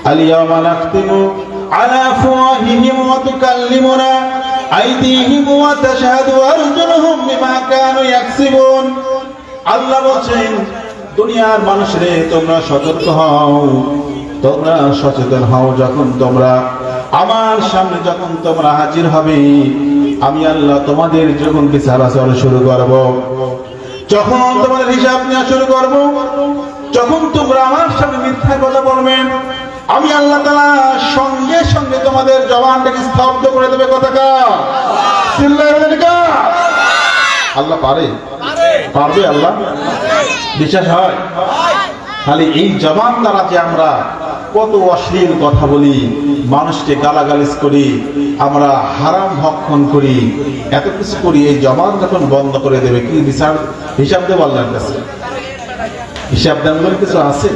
আল-ইয়াওমা নাখতিমু আলা আফওয়াহিহিম ওয়া তুকাল্লিমুনা আইদিহিম ওয়া তাশহাদু আরজুলুহুম বিমা কানু ইয়াকসিবুন। আল্লাহ বলেন, দুনিয়ার মানুষরে তোমরা সতর্ক হও, তোমরা সচেতন হও। যখন তোমরা আমার সামনে যখন তোমরা হাজির হবে, আমি আল্লাহ তোমাদের যখন বিচার আচরণ শুরু করব, যখন তোমাদের হিসাব নেওয়া শুরু করব, যখন তোমরা আমার সামনে মিথ্যা কথা বলবেন, আমি আল্লাহ তাআলা সঙ্গে সঙ্গে তোমাদের জবানটাকে স্তব্ধ করে দেবে। কথাটা চিল্লায়ে বলেন কা আল্লাহ পারে? পারবে আল্লাহ? বিশ্বাস হয়? খালি এই জবান দ্বারা যে আমরা কত অশ্লীল কথা বলি, মানুষকে গালাগালিজ করি, আমরা হারাম ভক্ষণ করি, এত কিছু করি, এই জবান যখন বন্ধ করে দেবে, কি বিচার হিসাব দেব আল্লাহর কাছে? হিসাব দেন বলে কিছু আছে?